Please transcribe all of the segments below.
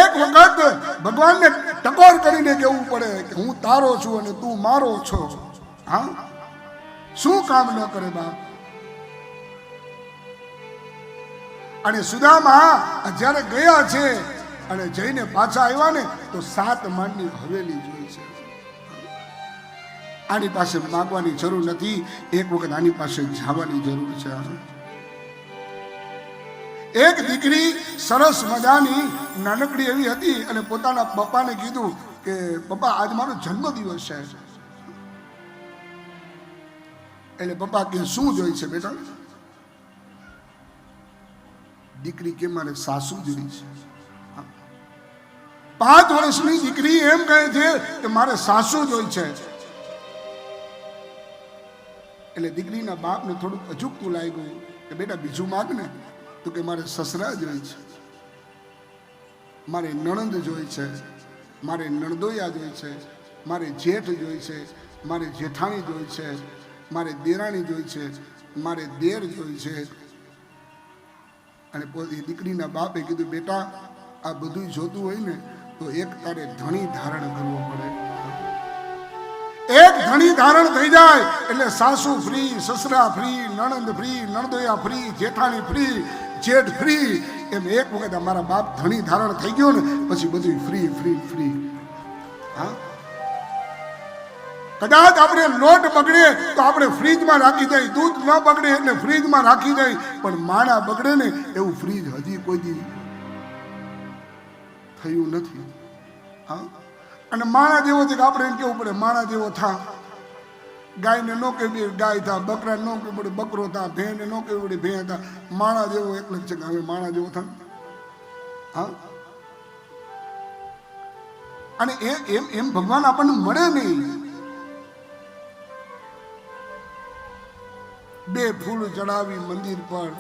એક વખત ભગવાનને ટકોર કરીને કહેવું પડે કે હું તારો છું અને તું મારો છો. હા, શું કામ ન કરે બાપ. અને સુદામા જ્યારે ગયા છે અને જઈને પાછા આવ્યા ને તો 7 માળની હવેલી જોઈ છે. આની પાસે માંગવાની જરૂર નથી, એક વખત આની પાસે જવાની જરૂર છે. એક દીકરી સરસ મજાની નાનકડી એવી હતી અને પોતાના પપ્પાને કીધું કે પપ્પા આજ મારો જન્મદિવસ છે. એટલે પપ્પા કે શું જોઈ છે બેટા? દીકરી કે મારે સાસુ જોઈ છે. 5 વર્ષની દીકરી એમ કહે છે કે મારે સાસુ જોઈ છે. એટલે દીકરીના બાપને થોડુંક અજુકતું લાગ્યું કે બેટા બીજું માગ ને. તો કે મારે સસરા જોઈ છે, મારે નણંદ જોઈ છે, મારે નણદોયા જોઈ છે, મારે જેઠ જોઈ છે, મારે જેઠાણી જોઈ છે, મારે દેરાણી જોઈ છે, મારે દેર જોઈ છે. અને દીકરીના બાપે કીધું બેટા આ બધું જોતું હોય ને તો એક તારે ધણી ધારણ કરવો પડે. એક ધણી ધારણ થઈ જાય એટલે સાસુ ફ્રી, સસરા ફ્રી, નણંદ ફ્રી, નણદોયા ફ્રી, જેઠાણી ફ્રી, જેઠ ફ્રી. એમ એક વખત અમારા બાપ ધણી ધારણ થઈ ગયો ને પછી બધું ફ્રી ફ્રી ફ્રી. હા, કદાચ આપણે લોટ બગડે તો આપણે ફ્રીજમાં રાખી દઈએ, દૂધ ન બગડે એટલે ફ્રીજમાં રાખી દઈએ, પણ માણા બગડે ને એવું ફ્રીજ હજી કોઈ દી થયું નથી. હા, અને માણા જેવો છે કે આપણે એમ કેવું પડે માણા જેવો થા. ગાયને ન કહેવી ગાય થા, બકરા ન કહેવું પડે બકરો થા, ભેંને ન કહેવું પડે ભેં થા. માણા જેવો એટલે જ છે કે હવે માણા જેવો થા. હા, અને એમ એમ ભગવાન આપણને મળે નહીં. 2 ફૂલ ચડાવી મંદિર પર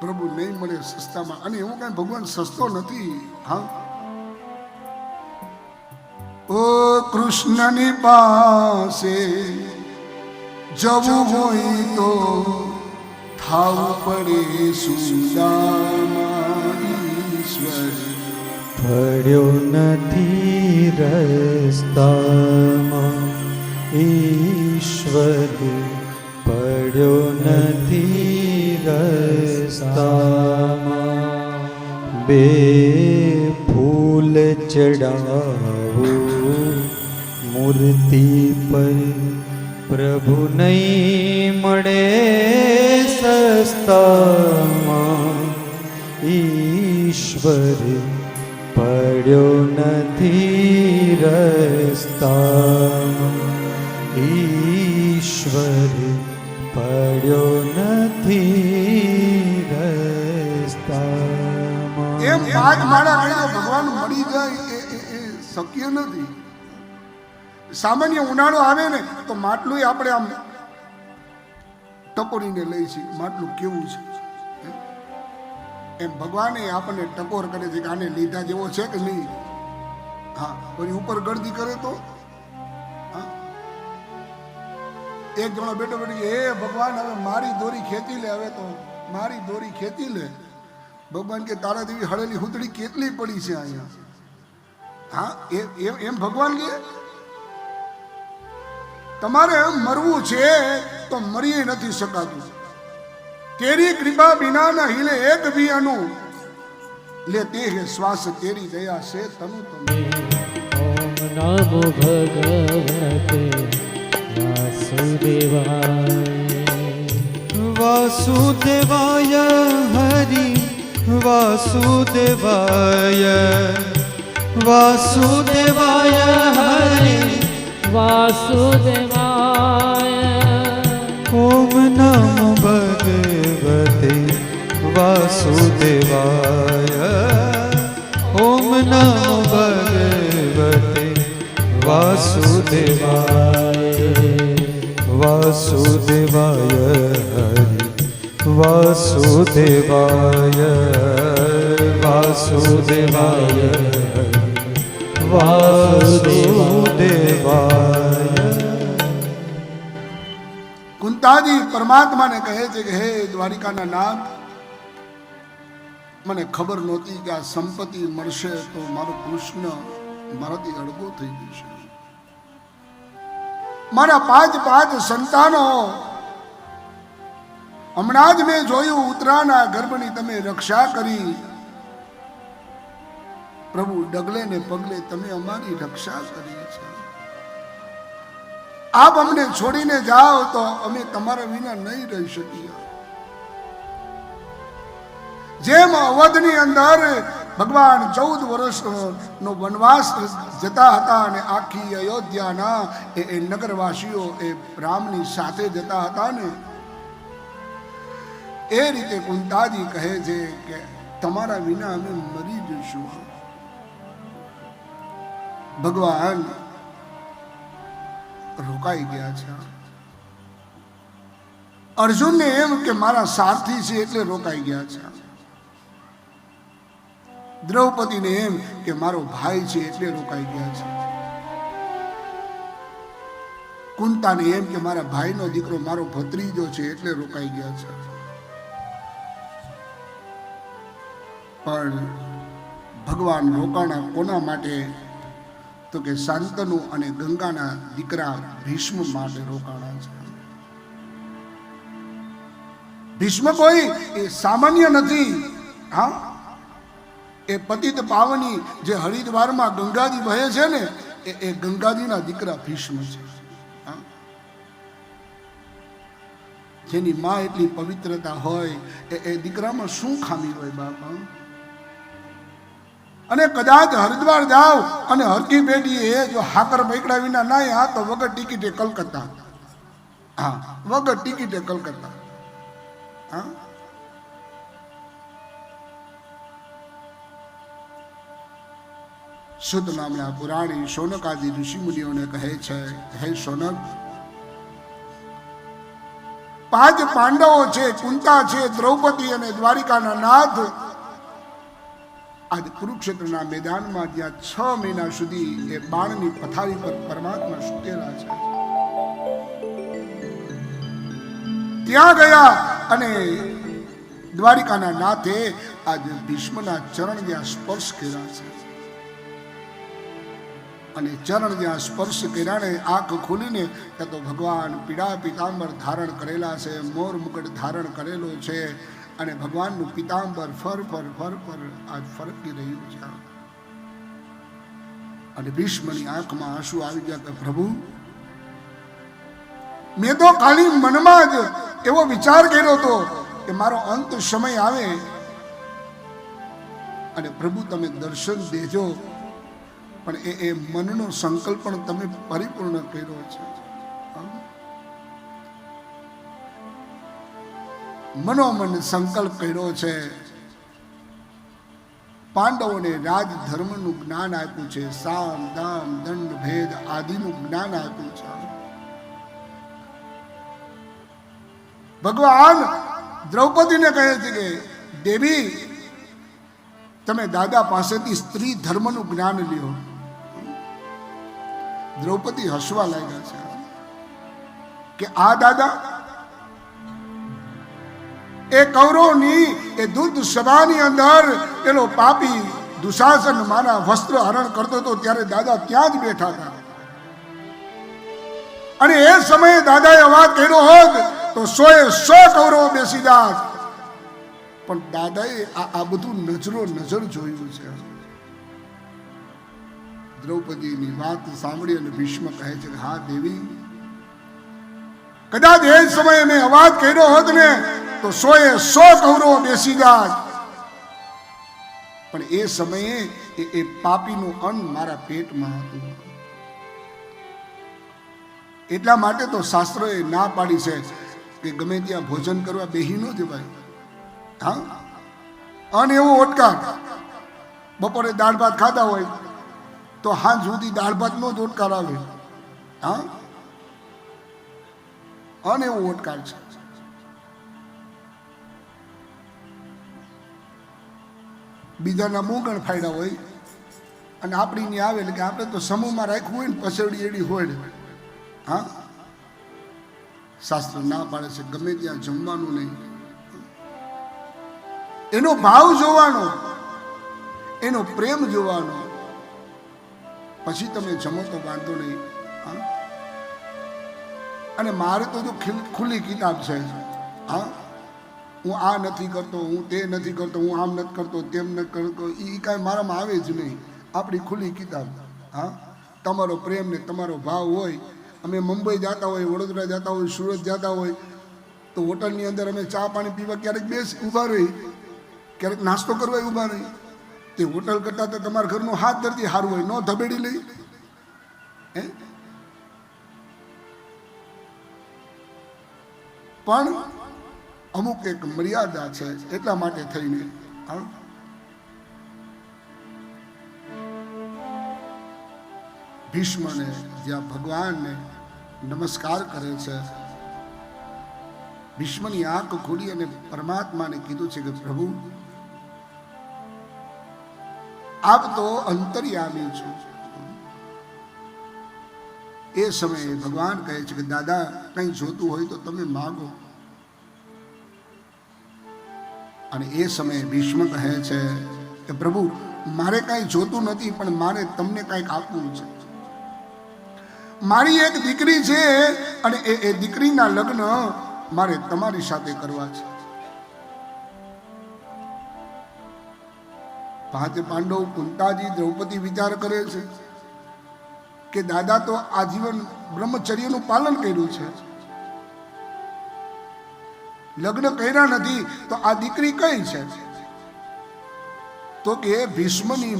પ્રભુ નહીં મળે સસ્તામાં. અને એવું કઈ ભગવાન સસ્તો નથી. હા, ઓ કૃષ્ણની પાસે જવું હોય તો થાવું પડે સુદામા. ઈશ્વર પડ્યો નથી રસ્તામાં, ઈશ્વર પડ્યો નથી રસ્તામાં. 2 ફૂલ ચડાવો મૂર્તિ પર પ્રભુ નહીં મળે સસ્તામાં. ઈશ્વર પડ્યો નથી રસ્તામાં, ઈશ્વર પડ્યો નથી રસ્તામાં. એમ 5 માળા ગણ્યા ભગવાન મળી જાય એ શક્ય નથી. સામાન્ય ઉનાળો આવે ને તો માટલું આપણે આમ ટકોરીને લઈ છીએ, માટલું કેવું છે. એમ ભગવાને આપણને ટકોર કરે છે કે આને લીધા જેવો છે કે નહીં. હા, પછી ઉપર ગળદી કરે તો એક જણો બેઠો બેઠો હે ભગવાન હવે મારી દોરી ખેંચી લે, હવે તો મારી દોરી ખેંચી લે. ભગવાન કે તારા જેવી હળેલી હુતડી કેટલી પડી છે અહીંયા. હા, એમ ભગવાન કે તમારે મરવું છે તો મરી નથી શકાતું. તેરી કૃપા વિના ના हिले એક भी अनु लेते है श्वास तेरी दया से तनु तनु. ओम नमो भगवते वासुदेवाय. वासुदेवाय हरि वासुदेवाय, वासुदेवाय हरि वासुदेवाय. ओम नमो भगवते वासुदेवाय. ओम नमो भगवते वासुदेवाय. वासुदेवाय हरि वासुदेवाय, वासुदेवाय हरि वासुदेवाय. કુંતાજી પરમાત્માને કહે છે કે હે દ્વારિકાના નાથ, મને ખબર નહોતી કે આ સંપત્તિ મળશે તો મારો કૃષ્ણ મારાથી અડગો થઈ જશે. મારા 5 સંતાનો હમણાં જ મેં જોયું, ઉત્તરાના ગર્ભની તમે રક્ષા કરી. પ્રભુ, ડગલે ને પગલે તમે અમારી રક્ષા કરી છે. આપ અમને છોડીને જાઓ તો અમે તમારા વિના નહીં રહી શકીએ. જેમ અવધની અંદર ભગવાન 14 વર્ષનો વનવાસ જતા હતા અને આખી અયોધ્યાના એ નગરવાસીઓ એ રામની સાથે જતા હતા ને, એ રીતે કુંતાજી કહે છે કે તમારા વિના અમે મરી જઈશું. ભગવાન રોકાઈ ગયા છે. અર્જુનને એમ કે મારા સારથી છે એટલે રોકાઈ ગયા છે. દ્રૌપદીને એમ કે મારો ભાઈ છે એટલે રોકાઈ ગયા છે. કુંતાને એમ કે મારા ભાઈનો દીકરો મારો ભત્રીજો છે એટલે રોકાઈ ગયા છે. પણ ભગવાન રોકાણા કોના માટે? તો કે શાંતનુ અને ગંગાના દીકરા ભીષ્મ માટે રોકાણા છે. ભીષ્મ કોઈ એ સામાન્ય નથી. હા, એ પતિત પાવની જે હરિદ્વારમાં ગંગાજી વહે છે ને, એ ગંગાજીના દીકરા ભીષ્મ છે. જેની માં એટલી પવિત્રતા હોય, એ દીકરામાં શું ખામી હોય બાપા? અને કદાચ હરિદ્વાર જાઓ અને હરકી પેઢી એ જો હાકર પૈકડા વિના ના આ તો વગર ટિકિટે કલકત્તા. હા, વગર ટિકિટે કલકત્તા. હા, શુદ્ધ નામના પુરાણી શૌનકાદી ઋષિમુનિઓને કહે છે, હે શૌનક, 5 પાંડવો છે, કુંતા છે, દ્રૌપદી અને દ્વારિકાના નાથ આજ કુરુક્ષેત્રના મેદાનમાં જ્યાં 6 મહિના સુધી એ બાણની પથારી પર પરમાત્મા સુતેલા છે, ત્યાં ગયા અને દ્વારિકાના નાથે આજ ભીષ્મના ચરણ જ્યાં સ્પર્શ કર્યા છે, અને ચરણ જ્યાં સ્પર્શ કર્યા ને આંખ ખોલીને ત્યાં તો ભગવાન પીળા પીતાંબર ધારણ કરેલા છે, મોર મુકટ ધારણ કરેલો છે, અને ભગવાનનું પીતાંબર ફર આજ ફરકી રહ્યું છે. અને ભીષ્મની આંખમાં આંસુ આવી ગયા કે પ્રભુ, મેં તો ખાલી મનમાં જ એવો વિચાર કર્યો હતો કે મારો અંત સમય આવે અને પ્રભુ તમે દર્શન દેજો, પણ એ મનનો સંકલ્પ પણ તમે પરિપૂર્ણ કર્યો છે. મનોમન સંકલ્પ કર્યો છે. પાંડવોને રાજ ધર્મનું જ્ઞાન આપ્યું છે, સામ દામ દંડ ભેદ આદિનું જ્ઞાન આપ્યું છે. ભગવાન દ્રૌપદીને કહે છે કે દેવી, તમે દાદા પાસેથી સ્ત્રી ધર્મનું જ્ઞાન લ્યો. દ્રૌપદી હસવા લાગ્યા છે કે આ દાદા, એ કૌરવની એ દૂધ સભાની અંદર પેલો પાપી દુશાસન મારા વસ્ત્ર હરણ કરતો હતો ત્યારે દાદા ત્યાં જ બેઠા હતા, અને એ સમયે દાદાએ અવાજ કર્યો હોત તો 100 કૌરવો બેસી જાત. પણ દાદાએ આ બધું નજર જોયું છે. દ્રૌપદીની વાત સાંભળી અને ભીષ્મ કહે છે કે હા દેવી, કદાચ એ સમયે મેં અવાજ કર્યો હોત ને તો 100 કૌરવો બેસી જાત. પણ એ સમયે એ પાપીનું અન્ન મારા પેટમાં હતું. એટલા માટે તો શાસ્ત્રોએ ના પાડી છે કે ગમે ત્યાં ભોજન કરવા બેહી ન જવાય. હા, અને એવો ઓટકાર, બપોરે દાળ ભાત ખાતા હોય તો હાંજ સુધી દાળ ભાતનો જ ઓટકાર આવે. હા, અને એવો ઓટકાર છે. બીજાના મૂંગણ ફાયડા હોય અને આપણી ની આવે એટલે કે આપણે તો સમૂહમાં રાખવું હોય ને, પસરડી એડી હોય. હા, શાસ્ત્ર ના પાડે છે ગમે ત્યાં જમવાનું નહીં. એનો ભાવ જોવાનો, એનો પ્રેમ જોવાનો. પછી તમે જમો તો વાંધો નહીં. હા, અને મારે તો જો ખુલ્લી કિતાબ છે. હા, હું આ નથી કરતો, હું તે નથી કરતો, હું આમ નથી કરતો, તેમ નથી કરતો, એ કાંઈ મારામાં આવે જ નહીં. આપણી ખુલ્લી કિતાબ. હા, તમારો પ્રેમ ને તમારો ભાવ હોય. અમે મુંબઈ જતા હોય, વડોદરા જતા હોય, સુરત જતા હોય તો હોટલની અંદર અમે ચા પાણી પીવા ક્યારેક ઊભા રહી, ક્યારેક નાસ્તો કરવા ઊભા રહી. તે હોટલ કરતાં તો તમારા ઘરનું હાથ ધરતી સારું હોય, ન ધબેડી લઈ. હે, પણ અમુક એક મર્યાદા છે, એટલા માટે થઈને. હા, ભીષ્મને જ્યાં ભગવાનને નમસ્કાર કરે છે, ભીષ્મની આંખ ખોલી અને પરમાત્માને કીધું છે કે પ્રભુ આપ તો અંતર્યામી છો. એ સમયે ભગવાન કહે છે કે દાદા કંઈ જોતું હોય તો તમે માગો. અને એ સમયે ભીષ્મ કહે છે કે પ્રભુ મારે કાંઈ જોતું નથી, પણ મારે તમને કાંઈક આપવું છે. મારી એક દીકરી છે અને એ દીકરીના લગ્ન મારે તમારી સાથે કરવા છે. પાંચ પાંડવ, કુંતાજી, દ્રૌપદી વિચાર કરે છે કે દાદા તો આજીવન બ્રહ્મચર્યનું પાલન કર્યું છે, લગ્ન કર્યા નથી, તો આ દીકરી કઈ છે? તો કે ભીષ્મની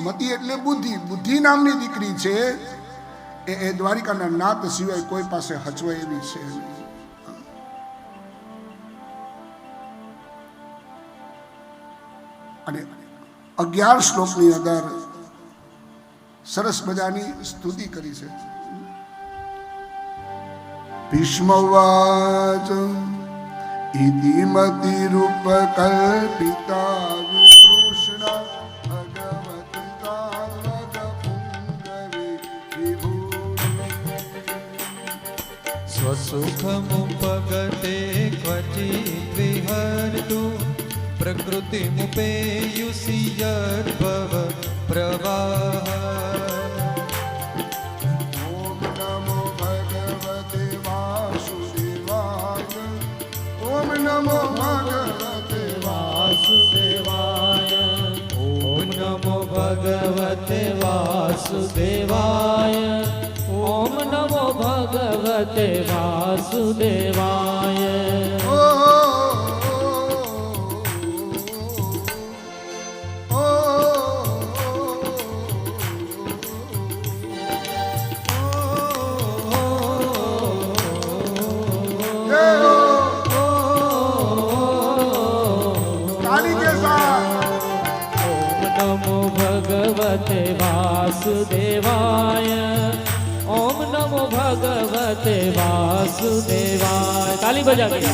મતિ એટલે બુદ્ધિ નામની દીકરી છે. એ દ્વારિકાના નાથ સિવાય કોઈ પાસે હચવાય એવી છે નહીં. અને 11 શ્લોકની અંદર સરસ મજાની સ્તુતિ કરી છે. ભીષ્મવાચ ઇતિમતિ રૂપ કલ્પિતા વિકૃષ્ણ ભગવતી તારક પુંગવી વિભૂતિ સ્વસુખમુપગતે ક્વચિત વિહર્તુ પ્રકૃતિમુપેયુષિ યદ્ભવ પ્રવાહ. ઓમ નમો ભગવતે વાસુદેવાય. ઓમ નમો ભગવતે વાસુદેવાય. ઓમ નમો ભગવતે વાસુદેવાય. ઓમ નમો ભગવતે વાસુદેવાય. ભગવતે વાસુદેવાય. ઓમ નમો ભગવતે વાસુદેવાય. તાલી બજાવી.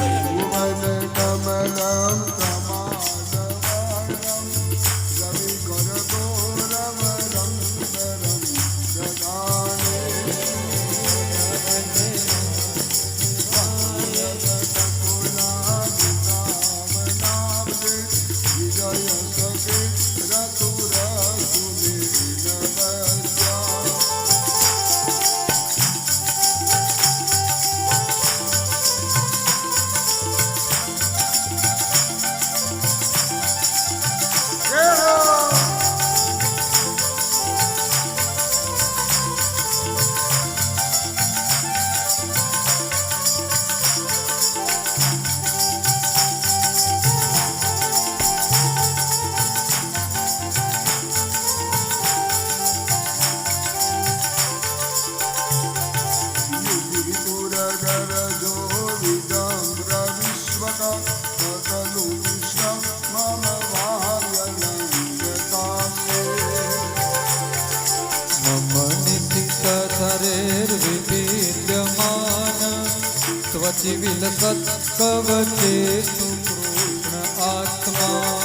વિલસત્કવચે સુકૃષ્ણ આત્મા.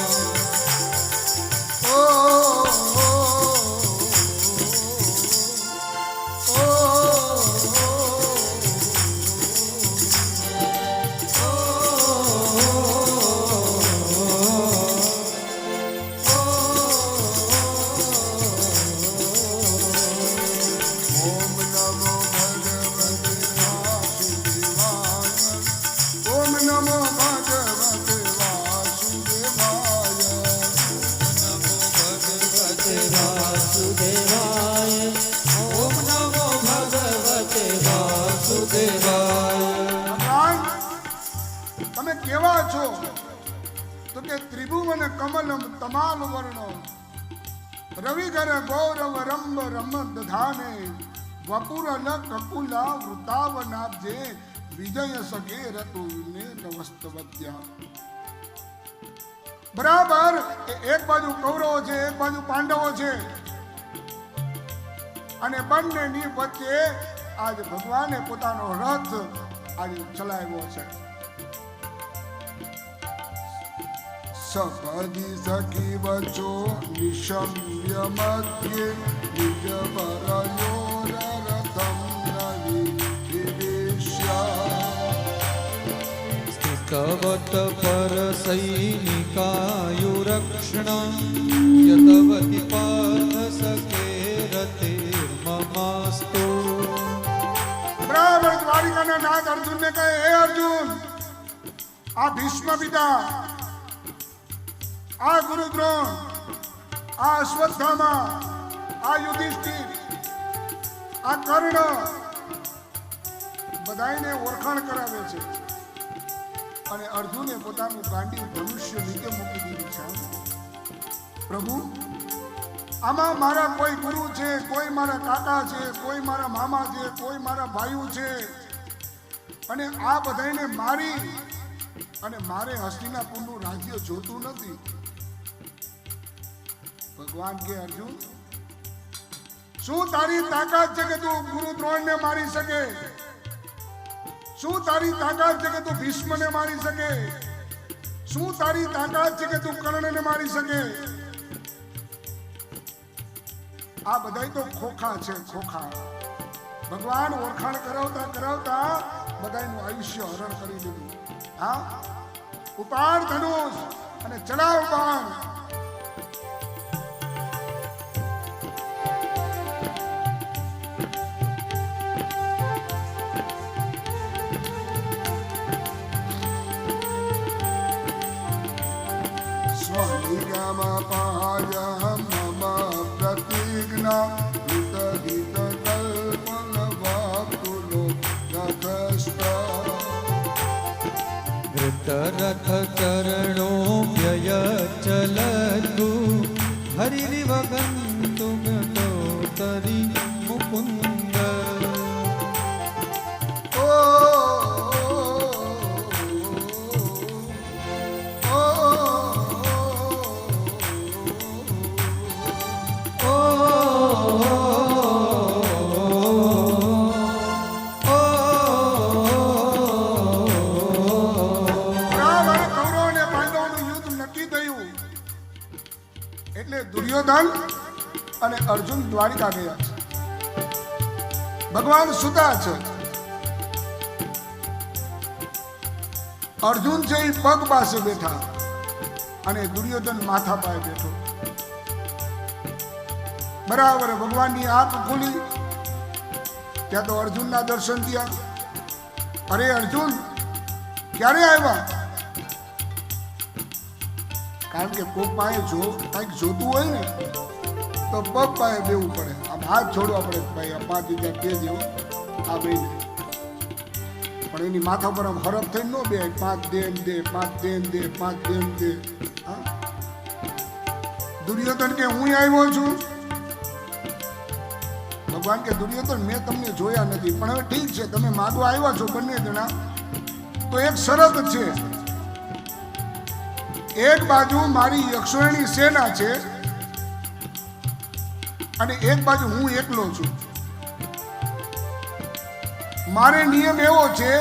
કેવા છો? તો કે ત્રિભુવન કમલમ તમાલ વર્ણો રવિકર ગૌરવ રંબ રમ દધાને વપુર ન કપુલા વૃતાવનાબ્જે વિજય સગે રતુ ને નવસ્તવત્યા. બરાબર એક બાજુ કૌરવો છે, એક બાજુ પાંડવો છે, અને બંનેની વચ્ચે આજ ભગવાને પોતાનો રથ આજે ચલાવ્યો છે. સપદી સખી વચો નિશમ્ય મધ્યે નિજ વરયોર રથમ નવી વિવેશ્યા. કવત પર સૈનિકાયુરક્ષણ યતવતિ પાર્થ સખે રતે મમાસ્તો. બરાબર દ્વારિકાના નાથ અર્જુનને કહે, હે અર્જુન, આ ભીષ્મ પિતા, આ ગુરુ દ્રોણ, આ અશ્વત્થામા, આ યુધિષ્ઠિર, આ કર્ણ બધાયને ઓળખાણ કરાવે છે. અને અર્જુને પોતાનું ગાંડી ધનુષ્ય નીચે મૂકી દીધું છે. પ્રભુ, આમાં મારા કોઈ ગુરુ છે, કોઈ મારા કાકા છે, કોઈ મારા મામા છે, કોઈ મારા ભાઈઓ છે, અને આ બધાને મારી અને મારે હસ્તિનાપુરનું રાજ્ય જોતું નથી. ભગવાન કે, અર્જુન, શું તારી તાકાત છે કે તું ગુરુ દ્રોણને મારી શકે? શું તારી તાકાત છે કે તું ભીષ્મને મારી શકે? શું તારી તાકાત છે કે તું કર્ણને મારી શકે? આ બધાય તો ખોખા છે, ખોખા. ભગવાન ઓળખાણ કરાવતા કરાવતા બધાયનું આયુષ્ય હરણ કરી દીધું. હા, ઉપાડ ધનુષ અને ચલાવ બાણ. રથ ચરણો વ્યય ચલતુ હરિવગંતુ તરી મુકુંદ. દુર્યોધન અને અર્જુન દ્વારિકા ગયા છે. ભગવાન સુતા છે. અર્જુન છે એ પગ પાસે બેઠા અને દુર્યોધન માથા પાસે બેઠો. બરાબર ભગવાનની આંખ ખુલી ત્યાં તો અર્જુનના દર્શન થયા. અરે અર્જુન, ક્યારે આવ્યા? કારણ કે કોક પાસે જો કંઈક જોતું હોય ને તો પગ પાસે બેવું પડે, આમ હાથ છોડવા પડે. ભાઈ આ 5 રૂપિયા કે દેવો આ બે, પણ એની માથા પર આમ હરફ થઈને ન બે. 5 દે દે, 5 દે દે, 5 દે દે. દુર્યોધન કે હું આવ્યો છું. ભગવાન કે દુર્યોધન, મેં તમને જોયા નથી, પણ હવે ઠીક છે, તમે માગવા આવ્યા છો બંને જણા, તો એક શરત છે. એક બાજુ મારી યક્ષોણી સેના છે અને એક બાજુ હું એકલો છું. મારે નિયમ એવો છે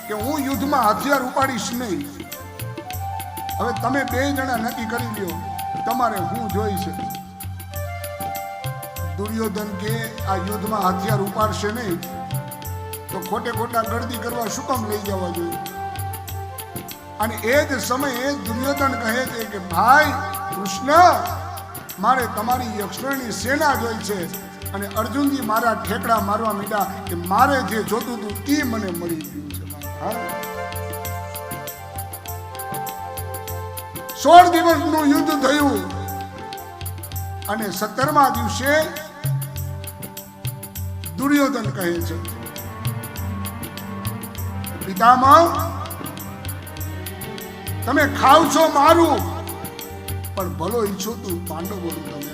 કે હું યુદ્ધમાં હથિયાર ઉપાડીશ નહીં. હવે તમે 2 જણા નક્કી કરી લ્યો, તમારે હું જોઈ છે. દુર્યોધન કે આ યુદ્ધમાં હથિયાર ઉપાડશે નહીં તો ખોટે ખોટા ગળદી કરવા શું કામ લઈ જવા જોઈએ? અને એ જ સમયે દુર્યોધન કહે છે કે ભાઈ કૃષ્ણ, મારે તમારી યક્ષોણી સેના જોઈ છે. અને અર્જુનજી મારા ઠેકડા મારવા માંડ્યા કે મારે જે જોતું હતું એ મને મળી ગયું છે. 16 દિવસનું યુદ્ધ થયું અને 17મા દિવસે દુર્યોધન કહે છે, પિતામહ, તમે ખાવ છો મારું, પણ ભલો ઈચ્છો તું પાંડવ બોલું તમે.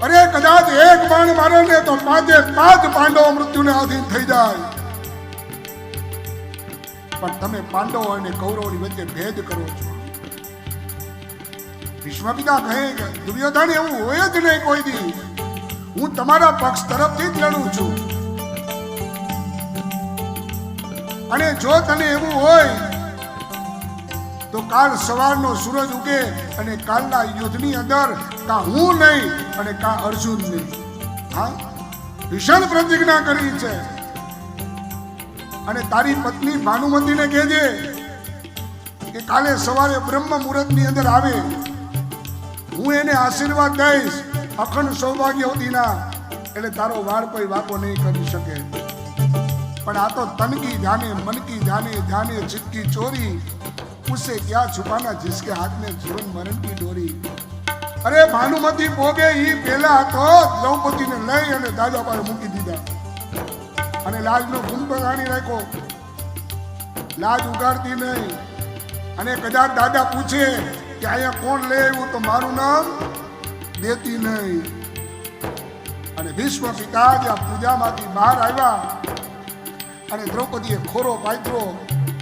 અરે કદાચ એક બાણ મારે ને તો 5 પાંડવો મૃત્યુને આધીન થઈ જાય, પણ તમે પાંડવો અને કૌરવની વચ્ચે ભેદ કરો છો. ભીષ્મ પિતા કહે કે દુર્યોધન એવું હોય જ નહીં કોઈ દી, હું તમારા પક્ષ તરફથી જ લડું છું. અને જો તને એવું હોય તો કાલ સવારનો સૂરજ ઉગે અને કાલના યુદ્ધની અંદર કા હું નહીં અને કા અર્જુન નહીં. હા, ભીષણ પ્રતિજ્ઞા કરી છે. અને તારી પત્ની ભાનુમતીને કહેજે કે કાલે સવારે બ્રહ્મ મુહૂર્તની અંદર આવે, હું એને આશીર્વાદ દઈશ અખંડ સૌભાગ્યવતીના, એટલે તારો વાળ કોઈ વાકો નહીં કરી શકે. પણ આ તો તનકી જાને મનકી જાને જાને ચિત્કી ચોરી, ઉસે ક્યાં છુપાના જિસકે હાથ में जीवन मरण की डोरी. અરે ભાનુમતી પોગે ઈ પહેલા તો દ્રૌપદીને લઈ અને દાદા પાસે મૂકી દીધા અને લાજનો ગુંબદ આણી રાખ્યો, લાજ ઉગાડતી નહીં. અને કદાચ દાદા પૂછે કે અહીંયા કોણ લે આવ્યું તો મારું નામ દેતી નહીં. અને ભીષ્મ પિતા જ્યાં પૂજામાંથી બહાર આવ્યા અને દ્રૌપદીએ ખોરો પાથરો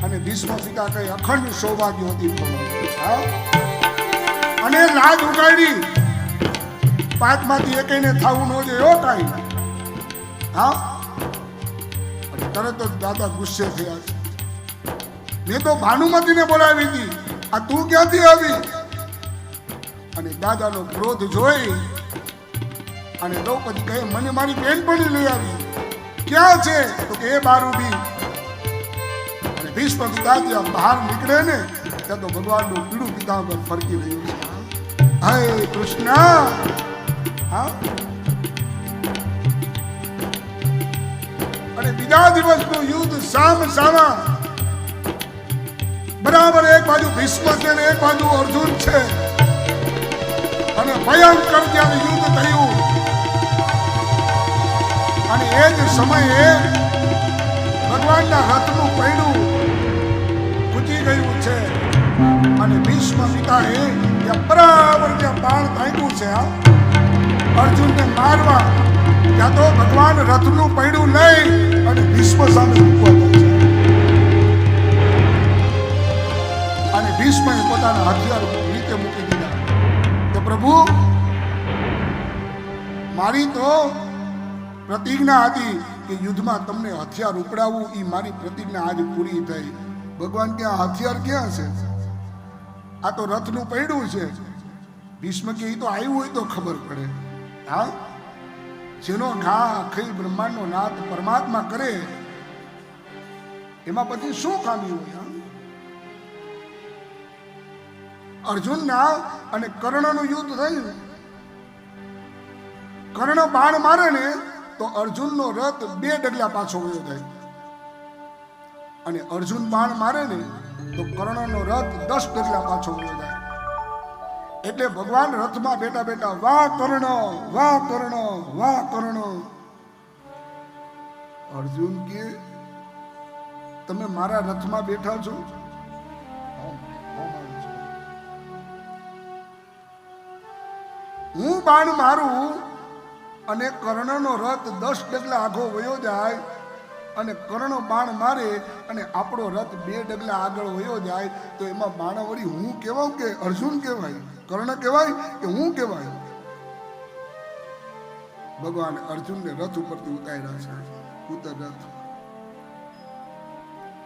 અને ભીષ્મ પિતા કહે અખંડ સૌભાગ્યવતી બનો. અને લાજ ઉગાડી, 5માંથી એકઈને થાવું ન જોઈએ કાંઈ. હા, તરત જ દાદા ગુસ્સે થયા છે. મેં તો ભાનુમતીને બોલાવી હતી, આ તું ક્યાંથી આવી? અને દાદાનો ક્રોધ જોઈ અને દ્રૌપદી કહે મને મારી બેનપણી લઈ આવી. ક્યાં છે? તો કે એ બાર ઊભી. અને ભીષ્મ પિતા જ્યાં બહાર નીકળે ને ત્યાં તો ભગવાનનું પીળું પિતાંબર ફરકી રહ્યું છે. હે કૃષ્ણ. હા, અને બીજા દિવસનું યુદ્ધ સામ સામા, બરાબર એક બાજુ ભીષ્મ છે ને એક બાજુ અર્જુન છે. અને ભયંકર જ્યારે યુદ્ધ થયું અને એ જ સમયે ભગવાનના રથનું પૈડું ખૂચી ગયું છે. અને ભીષ્મ પિતાએ ત્યાં બરાબર જ્યાં બાણ તાક્યું છે અર્જુનને મારવા, ત્યાં તો ભગવાન રથનું પૈડું લઈ અને ભીષ્મ સામે મૂકવા છે. અને ભીષ્મએ પોતાના હથિયાર નીચે મૂકી દીધા કે પ્રભુ મારી તો પ્રતિજ્ઞા હતી કે યુદ્ધમાં તમને હથિયાર ઉપડાવવું, એ મારી પ્રતિજ્ઞા આજ પૂરી થઈ. ભગવાન ક્યાં હથિયાર ક્યાં છે? આ તો રથનું પૈડું છે. ભીષ્મ કે તો આવ્યું હોય તો ખબર પડે. હા, જેનો ઘા અખિલ બ્રહ્માંડનો નાથ પરમાત્મા કરે એમાં પછી શું ખામી હોય? અર્જુનના અને કર્ણનું યુદ્ધ થયું. કર્ણ બાણ મારે ને તો અર્જુનનો રથ 2 ડગલા પાછો વયો જાય, અને અર્જુન બાણ મારે ને તો કર્ણનો રથ 10 ડગલા પાછો વયો જાય. એટલે ભગવાન રથમાં બેઠા બેઠા વાહ કર્ણ, વાહ કર્ણ, વાહ કર્ણ. અર્જુન કે તમે મારા રથમાં બેઠા છો? હું બાણ મારું અને કર્ણનો રથ 10 ડગલા આઘો વયો જાય, અને કર્ણ બાણ મારે અને આપણો રથ 2 ડગલા આગળ વયો જાય, તો એમાં બાણાવળી હું કહેવાઉં કે અર્જુન કહેવાય? કર્ણ કહેવાય કે હું કહેવાય? ભગવાન અર્જુનને રથ ઉપરથી ઉતાર્યા છે. ઉતર રથ.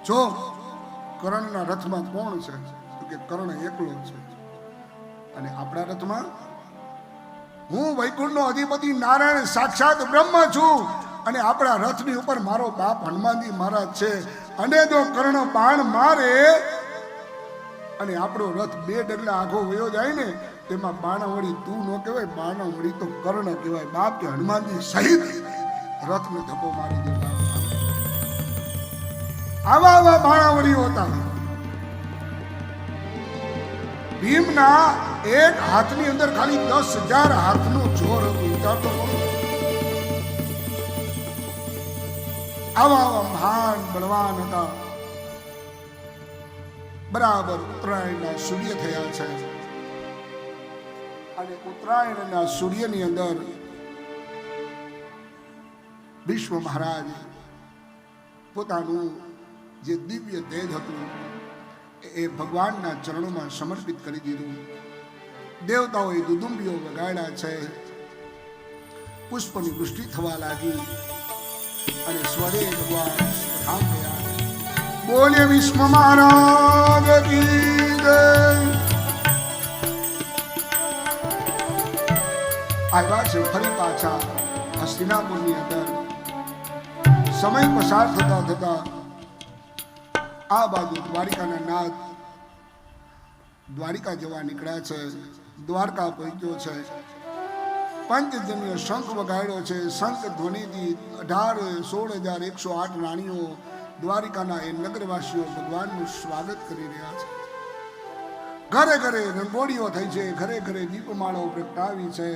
જો કર્ણના રથમાં કોણ છે? તો કે કર્ણ એકલો છે. અને આપણા રથમાં હું વૈકુંઠનો અધિપતિ નારાયણ સાક્ષાત બ્રહ્મ છું, અને આપણા રથની ઉપર મારો બાપ હનુમાનજી મહારાજ છે. અને જો કર્ણ બાણ મારે અને આપણો રથ 2 ડગલા આઘો વયો જાય ને, તેમાં બાણાવળી તું ન કહેવાય, બાણાવળી તો કર્ણ કહેવાય. બાપ કે હનુમાનજી સહિત રથને ધક્કો મારી દે. આવા આવા બાણાવળીઓ હતા. ભીમના એક હાથની અંદર ખાલી 10,000 હાથનું જોર હતું. વિચારતો આવા આવા મહાન બળવાન હતા. બરાબર ઉત્તરાયણના સૂર્ય થયા છે અને ઉત્તરાયણના સૂર્યની અંદર વિશ્વ મહારાજ પોતાનું જે દિવ્ય તેજ હતું એ ભગવાનના ચરણોમાં સમર્પિત કરી દીધું. દેવતાઓએ દુદુંબીઓ વગાડ્યા છે, પુષ્પની વૃષ્ટિ થવા લાગી અને સ્વરે ભગવાન સ્વધામ ગયા. બોલે વિશ્વ મહારાજ કી જય. આવ્યા છે ફરી પાછા હસ્તિનાપુરની અંદર. સમય પસાર થતા થતા આ બાજુ દ્વારિકાના નાથ દ્વારિકા જવા નીકળ્યા છે. દ્વારકા પહોંચ્યો છે. પંચજન્ય શંખ વગાડ્યો છે. શંખ ધ્વનિથી 16,108 રાણીઓ દ્વારિકાના એ નગરવાસીઓ ભગવાનનું સ્વાગત કરી રહ્યા છે. ઘરે ઘરે રંગોળીઓ થઈ છે, ઘરે ઘરે દીપમાળાઓ પ્રગટાવી છે,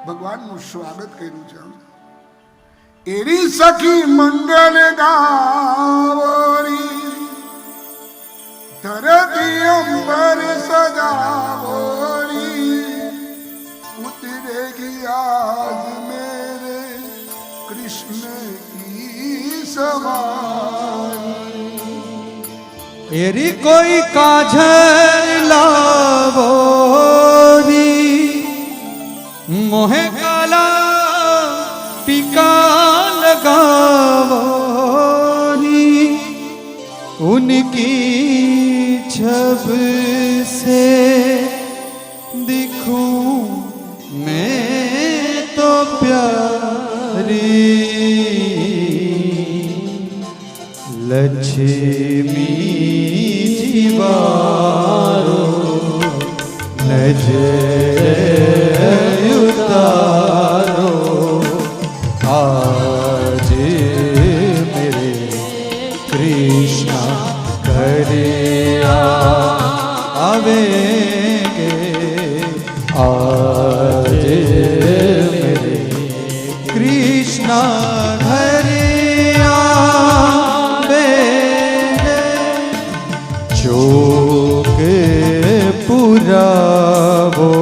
ભગવાનનું સ્વાગત કર્યું છે. એરી સખી મંગલ ગાવોરી, ધરતી અંબર સજાવોરી, उतरेगी आज मेरे कृष्ण की सवारी. एरी कोई काजल लावो री, मोहे काला टीका लगावो री, उनकी छब से दिखूं मैं तो प्यारी, लक्ष्मी जीवारो नजर उतारो, आज मेरे कृष्ण घरे आवेंगे, आज मेरे कृष्ण घरे आवेंगे, चौक पुरावो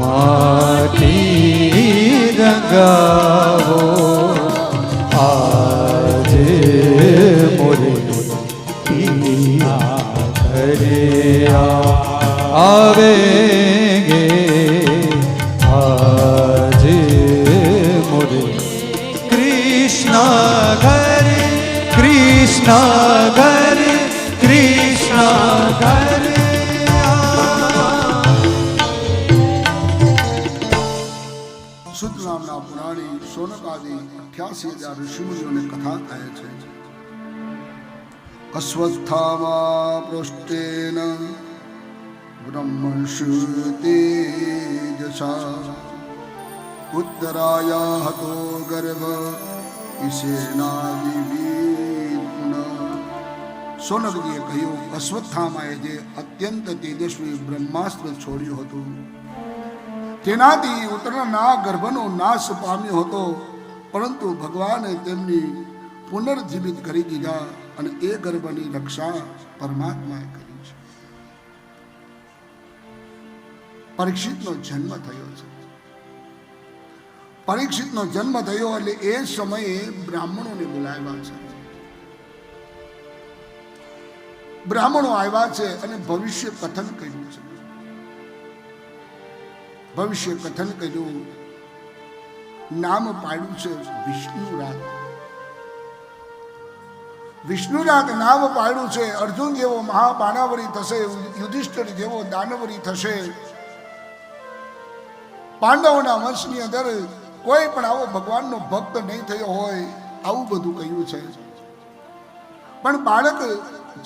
माटी रंगावो, आज मोरे पिया घरे आवेंगे, आज मोरे कृष्ण घरे, कृष्ण घरे, कृष्ण घरे. શુદ્ધ નામના પુરાણી શૌનક આદિ 88,000 ઋષિમુનિઓને કથા કહે છે. અશ્વત્થામા પૃષ્ઠેન બ્રહ્મશ્રુતેજસા, ઉત્તરાયા હતો ગર્ભ ઈશેનાદિવી પુનઃ. શૌનકજીએ કહ્યું, અશ્વત્થામાએ જે અત્યંત તેજસ્વી બ્રહ્માસ્ત્ર છોડ્યું હતું તેનાથી ઉત્તરના ગર્ભનો નાશ પામ્યો હતો, પરંતુ ભગવાને તેમની પુનર્જીવિત કરી દીધા અને એ ગર્ભની રક્ષા પરમાત્માએ કરી છે. પરીક્ષિતનો જન્મ થયો છે. પરીક્ષિતનો જન્મ થયો એટલે એ સમયે બ્રાહ્મણોને બોલાવ્યા છે. બ્રાહ્મણો આવ્યા છે અને ભવિષ્ય કથન કર્યું છે. ભવિષ્ય કથન કર્યું, નામ પાડ્યું છે વિષ્ણુરાત. વિષ્ણુરાત નામ પાડ્યું છે. અર્જુન જેવો મહાબાણાવરી થશે, યુધિષ્ઠિર જેવો દાનવરી થશે. પાંડવોના વંશની અંદર કોઈ પણ આવો ભગવાનનો ભક્ત નહીં થયો હોય, આવું બધું કહ્યું છે. પણ બાળક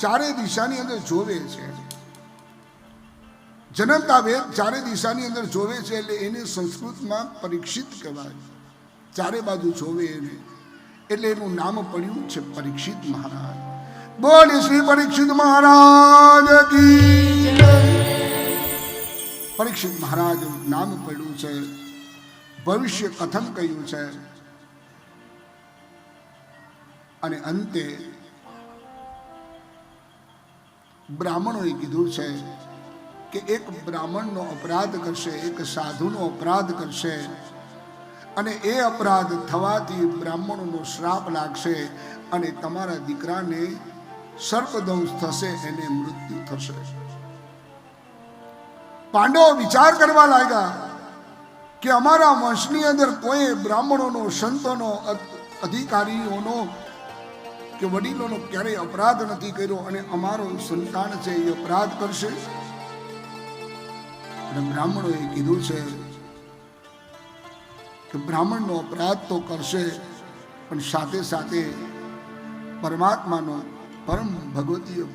ચારે દિશાની અંદર જોવે છે. જનકતા વેદ ચારે દિશાની અંદર જોવે છે એટલે એને સંસ્કૃતમાં પરીક્ષિત કહેવાય. ચારે બાજુ જોવે એને, એટલે એનું નામ પડ્યું છે પરીક્ષિત મહારાજ. બોલ શ્રી પરીક્ષિત મહારાજ કી જય. પરીક્ષિત મહારાજ નામ પડ્યું છે. ભવિષ્ય કથન કહ્યું છે અને અંતે બ્રાહ્મણોએ કીધું છે કે એક બ્રાહ્મણનો અપરાધ કરશે, એક સાધુનો અપરાધ કરશે, અને એ અપરાધ થવાથી બ્રાહ્મણોનો શ્રાપ લાગશે અને તમારા દીકરાને સર્પદંશ થશે, એને મૃત્યુ થશે. પાંડવો વિચાર કરવા લાગ્યા કે અમારા વંશની અંદર કોઈ બ્રાહ્મણોનો, સંતોનો, અધિકારીઓનો કે વડીલોનો ક્યારેય અપરાધ નથી કર્યો અને અમારો સંતાન છે એ અપરાધ કરશે. અને બ્રાહ્મણોએ કીધું છે કે બ્રાહ્મણનો અપરાધ તો કરશે પણ સાથે સાથે પરમાત્માનો પરમ ભગવતીય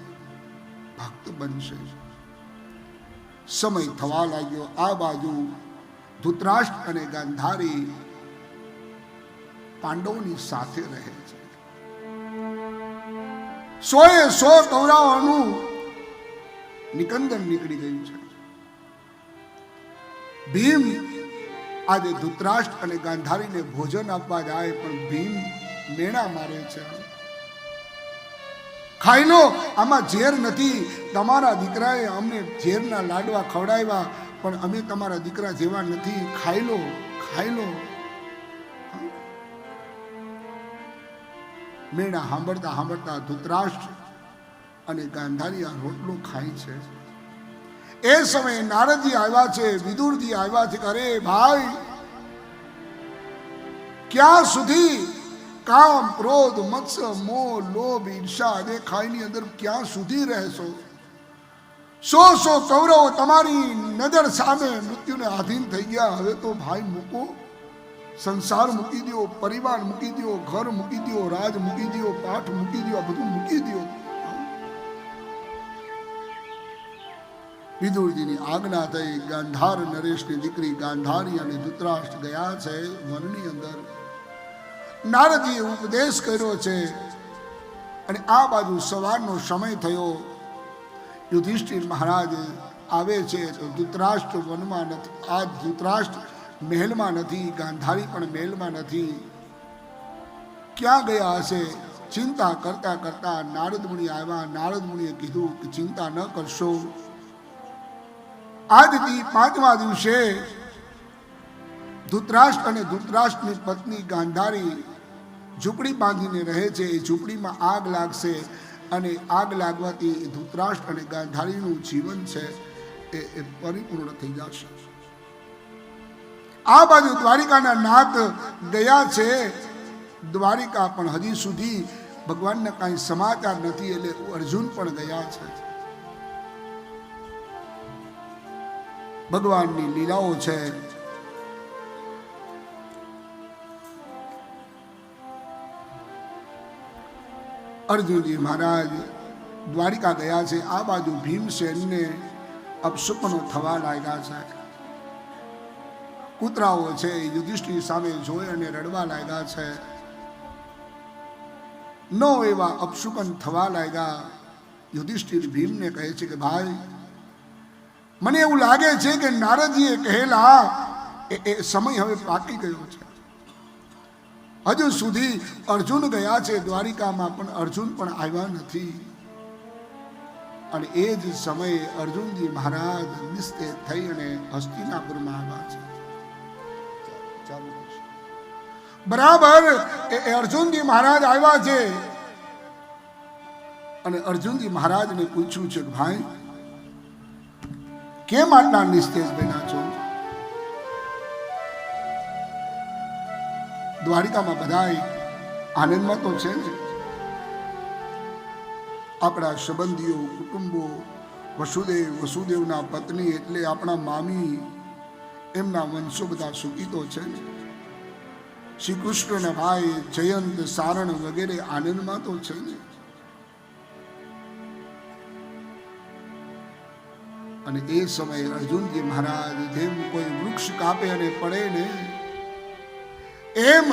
ભક્ત બનશે. સમય થવા લાગ્યો. આ બાજુ ધૃતરાષ્ટ્ર અને ગાંધારી પાંડવોની સાથે રહે છે. 100 કૌરવોનું નિકંદન નીકળી ગયું છે. ભીમ આજે ધૃતરાષ્ટ્ર અને ગાંધારીને ભોજન આપવા જાય પણ ભીમ મેણા મારે છે. ખાઈ લો, આમાં ઝેર નથી. તમારા દીકરાએ અમને ઝેરના લાડવા ખવડાવ્યા પણ અમે તમારા દીકરા જેવા નથી. ખાઈ લો, ખાઈ લો. મેણા સાંભળતા સાંભળતા ધૃતરાષ્ટ્ર અને ગાંધારી આ રોટલો ખાય છે. એ સમયે નારદજી આવ્યા છે, વિદુરજી આવ્યા છે. અરે ભાઈ, ક્યાં સુધી કામ, ક્રોધ, મત્સર, મોહ, લોભ, ઈર્ષા અને ખાઈની અંદર ક્યાં સુધી રહેશો? 100 કૌરવો તમારી નજર સામે મૃત્યુને આધીન થઈ ગયા. હવે તો ભાઈ મૂકો, સંસાર મૂકી દો, પરિવાર મૂકી દો, ઘર મૂકી દો, રાજ મૂકી દો, પાઠ મૂકી દો, આ બધું મૂકી દો. વિદુરજીની આજ્ઞા થઈ. ગાંધાર નરેશની દીકરી ગાંધારી અને ધૃતરાષ્ટ્ર ગયા છે વનની અંદર. નારદજીએ ઉપદેશ કર્યો છે અને આ બાજુ સવારનો સમય થયો. યુધિષ્ઠિર મહારાજ આવે છે તો ધૃતરાષ્ટ્ર વનમાં નથી. આ ધૃતરાષ્ટ્ર મહેલમાં નથી, ગાંધારી પણ મહેલમાં નથી. ક્યાં ગયા હશે? ચિંતા કરતા કરતા નારદ મુનિ આવ્યા. નારદ મુનિએ કીધું કે ચિંતા ન કરશો. આજથી 5મા દિવસે ધૃતરાષ્ટ્ર અને ધૃતરાષ્ટ્રની પત્ની ગાંધારી ઝૂંપડી બાંધીને રહે છે. એ ઝૂંપડીમાં આગ લાગશે અને આગ લાગવાથી ધૃતરાષ્ટ્ર અને ગાંધારીનું જીવન છે એ પરિપૂર્ણ થઈ જશે. આ બાજુ દ્વારિકાના નાથ ગયા છે. દ્વારિકા પણ હજી સુધી ભગવાનના કાંઈ સમાચાર નથી, એટલે અર્જુન પણ ગયા છે. ભગવાનની લીલાઓ છે. અર્જુનજી મહારાજ દ્વારિકા ગયા છે. આ બાજુ ભીમસેનને અપશુકનો થવા લાગ્યા છે. કૂતરાઓ છે યુધિષ્ઠિર સામે જોઈ અને રડવા લાગ્યા છે. નો એવા અપશુકન થવા લાગ્યા. યુધિષ્ઠિર ભીમને કહે છે કે ભાઈ, મને એવું લાગે છે કે નારદજીએ કહેલા એ સમય હવે પાકી ગયો છે. હજુ સુધી અર્જુન ગયા છે દ્વારિકામાં પણ અર્જુન પણ આવ્યા નથી. અને એ જ સમયે અર્જુનજી મહારાજ નિસ્તેજ થઈ અને હસ્તિનાપુરમાં આવ્યા છે. બરાબર એ અર્જુનજી મહારાજ આવ્યા છે અને અર્જુનજી મહારાજને પૂછ્યું છે કે ભાઈ, કેમ આટલા નિસ્તેજ બન્યા છો? દ્વારિકામાં બધાય આનંદમાં તો છે ને. આપણા સંબંધીઓ, કુટુંબો, વસુદેવના પત્ની એટલે આપણા મામી, એમના વંશો બધા સુખી તો છે ને. શ્રી કૃષ્ણના ભાઈ જયંત, સારણ વગેરે આનંદમાં તો છે ને. અને એ સમયે અર્જુનજી મહારાજ જેમ કોઈ વૃક્ષ કાપે અને પડે ને, એમ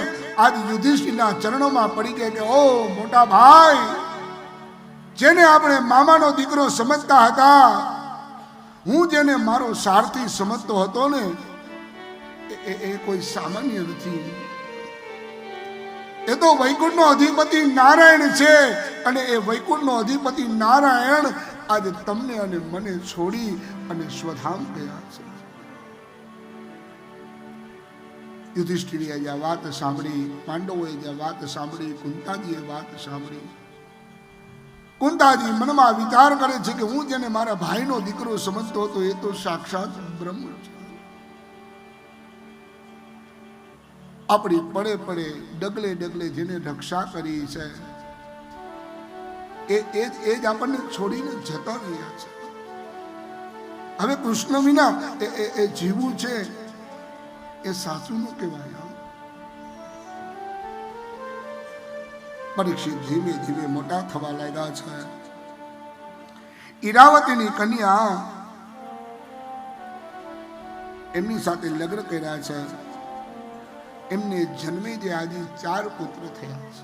આજ યુધિષ્ઠિરના ચરણોમાં પડી ગયા કે ઓ મોટા ભાઈ, જેને આપણે મામાનો દીકરો સમજતા હતા, હું જેને મારો સારથી સમજતો હતો ને, એ કોઈ સામાન્ય નથી. એ તો વૈકુંઠનો અધિપતિ નારાયણ છે. અને એ વૈકુંઠનો અધિપતિ નારાયણ આજે તમને અને મને છોડી અને સ્વધામ ગયા છે. યુધિષ્ઠિરે જે વાત સાંભળી, પાંડવોએ જે વાત સાંભળી, કુંતાજીએ વાત સાંભળી. કુંતાજી મનમાં વિચાર કરે છે કે હું જેને મારા ભાઈનો દીકરો સમજતો હતો એ તો સાક્ષાત બ્રહ્મ છે. આપણી પડે પડે ડગલે ડગલે જેને રક્ષા કરી છે એ જ આપણને છોડીને જતા રહ્યા છે. હવે કૃષ્ણ વિના એ જીવવું છે એ સાચું ન કહેવાય. પરીક્ષિત ધીમે ધીમે મોટા થવા લાગ્યા છે. ઈરાવતીની કન્યા એમની સાથે લગ્ન કર્યા છે. એમને જન્મે જે આજે 4 પુત્ર થયા છે.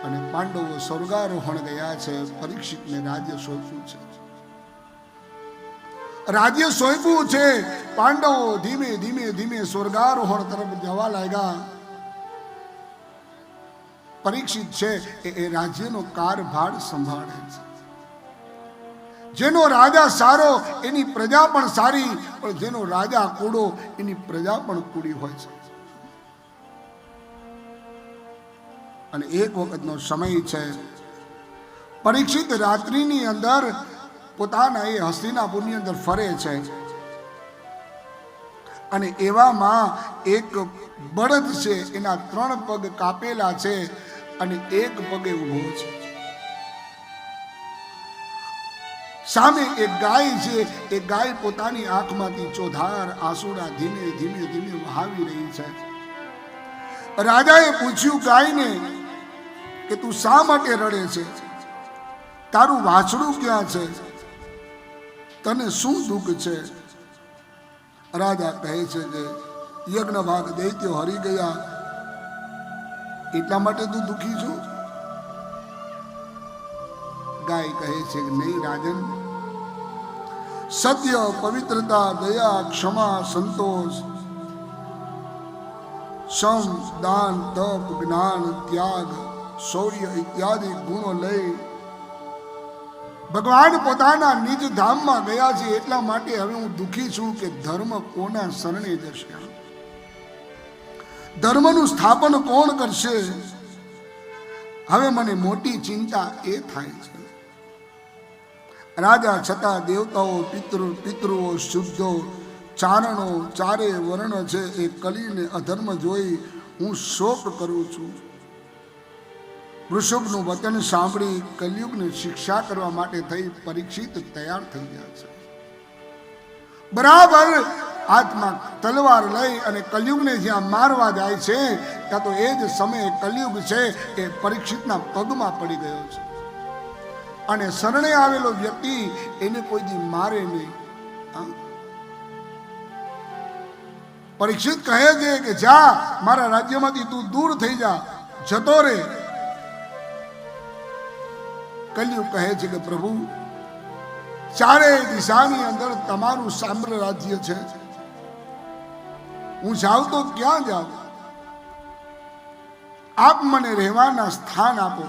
અને પાંડવો સ્વર્ગારોહણ ગયા છે. પરીક્ષિતને રાજ્ય સોંપ્યું છે. રાજ્ય સોંપ્યું છે. પાંડવો ધીમે ધીમે ધીમે સ્વર્ગારોહણ તરફ જવા લાગ્યા. પરીક્ષિત છે એ રાજ્યનો કારભાર સંભાળે છે. જેનો રાજા સારો એની પ્રજા પણ સારી, પણ જેનો રાજા કૂડો એની પ્રજા પણ કૂડી હોય છે. અને એક વખતનો સમય છે, પરીક્ષિત રાત્રિની અંદર પોતાના એ હસ્તિનાપુરની અંદર ફરે છે. અને એવામાં એક બળદ છે, એના 3 પગ કાપેલા છે અને એક પગે ઊભો છે. સામે એક ગાય છે. એ ગાય પોતાની આંખમાંથી ચોધાર આંસુડા ધીમે ધીમે ધીમે વહાવી રહી છે. રાજાએ પૂછ્યું ગાયને કે તું શા માટે રડે છે? તારું વાછડું ક્યાં છે? તને શું દુઃખ છે? રાજા કહે છે કે યજ્ઞ ભાગ દૈત્યો હરી ગયા એટલા માટે તું દુઃખી છું. ગાય કહે છે કે નહીં રાજન, સત્ય, પવિત્રતા, દયા, ક્ષમા, સંતોષ, સમ, દાન, તપ, જ્ઞાન, ત્યાગ, શૌર્ય ઇત્યાદિ ગુણો લઈ ભગવાન પોતાના નિજ ધામમાં ગયા છે. એટલા માટે હવે હું દુઃખી છું કે ધર્મ કોના શરણે જશે? ધર્મનું સ્થાપન કોણ કરશે? હવે મને મોટી ચિંતા એ થાય છે. રાજા છતાં દેવતાઓ, પિતૃઓ, શુદ્ધો, ચારણો, 4 વર્ણ છે એ કલીને અધર્મ જોઈ હું શોક કરું છું. વૃષભનું વચન સાંભળી કલયુગને શિક્ષા કરવા માટે થઈ પરીક્ષિત તૈયાર થઈ ગયા છે. બરાબર હાથમાં તલવાર લઈ અને કલયુગને જ્યાં મારવા જાય છે ત્યાં તો એ જ સમયે કલયુગ છે એ પરીક્ષિતના પગમાં પડી ગયો છે. અને શરણે આવેલો વ્યક્તિ એને કોઈ દી મારે નહીં. પરીક્ષિત કહે છે કે જા, મારા રાજ્યમાંથી તું દૂર થઈ જા, જતો રે. કલયુગ કહે છે કે પ્રભુ, 4 દિશાની અંદર તમારું સામ્રાજ્ય છે, હું જાઉં તો ક્યાં જાઉં? આપ મને રહેવાના સ્થાન આપો.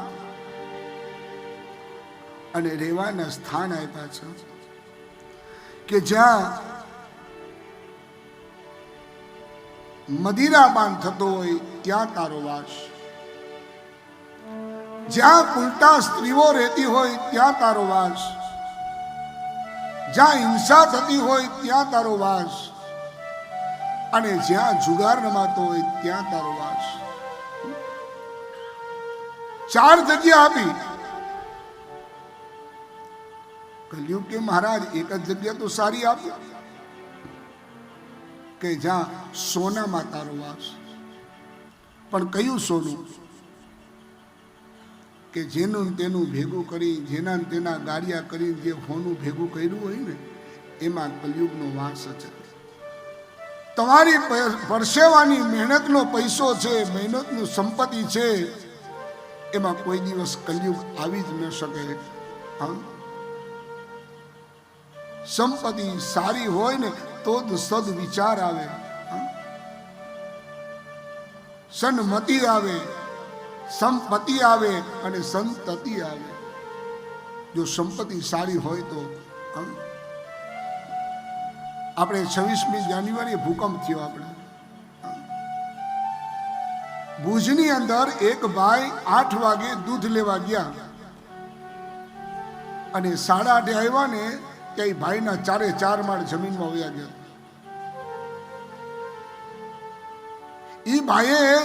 અને રહેવાના સ્થાન આપ્યા છે કે જ્યાં મદિરાપાન થતો હોય ત્યાં તારો વાસ, જ્યાં ઉલટા સ્ત્રીઓ રહેતી હોય ત્યાં તારો વાસ, જ્યાં હિંસા થતી હોય ત્યાં તારો વાસ, અને જ્યાં જુગાર રમાતો હોય ત્યાં તારો વાસ. 4 જગ્યા આપી. કલયુગ કે મહારાજ એક જ જગ્યા તો સારી આપી કે જ્યાં સોનામાં તારો વાસ. પણ કયું સોનું? કે જેનું તેનું ભેગું કરી, જેના તેના ગાડિયા કરી જે હોનું ભેગું કર્યું હોય ને એમાં કલયુગનો વાસ છે. તમારી પરસેવાની મહેનતનો પૈસો છે, મહેનતનું સંપત્તિ છે, એમાં કોઈ દિવસ કલયુગ આવી જ ન શકે. સંપત્તિ સારી હોય ને તો જ સદ વિચાર આવે, સન્મતિ આવે, સંપત્તિ આવે અને સંતતિ આવે. જો સંપત્તિ સારી હોય તો આપણે 26મી જાન્યુઆરીએ ભૂકંપ થયો. આપણે ભુજની અંદર એક ભાઈ 8 વાગે દૂધ લેવા ગયા અને 8:30 આવ્યા ને ત્યાં ભાઈના 4 માળ જમીનમાં વયા ગયા. એ ભાઈએ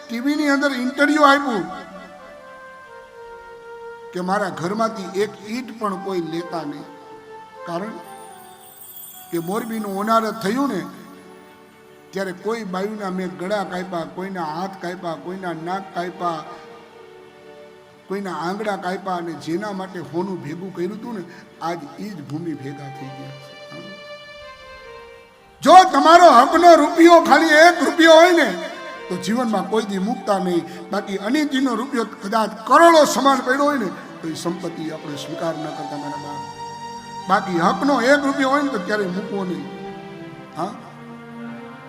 ટીવીની અંદર ઇન્ટરવ્યુ આપ્યું કે મારા ઘરમાંથી એક ઈંટ પણ કોઈ લેતા નહીં. કારણ કે મોરબીનું ઓનારત થયું ને ત્યારે કોઈ બાયુના મેં ગળા કાપ્યા, કોઈના હાથ કાપ્યા, કોઈના નાક કાપ્યા, કોઈના આંગળા કાપ્યા, અને જેના માટે હોનું ભેગું કર્યું હતું ને આજ એ જ ભૂમિ ભેગા થઈ ગયા. જો તમારો હકનો રૂપિયો ખાલી 1 રૂપિયો હોય ને તો જીવનમાં કોઈ દી મૂકતા નહીં. બાકી અનિતિનો રૂપિયો કદાચ કરોડો સમાન પડ્યો હોય ને તો એ સંપત્તિ આપણે સ્વીકાર ન કરતા મારા બાપ. બાકી હકનો 1 રૂપિયો હોય ને તો ક્યારેય મૂકવો નહીં. હા,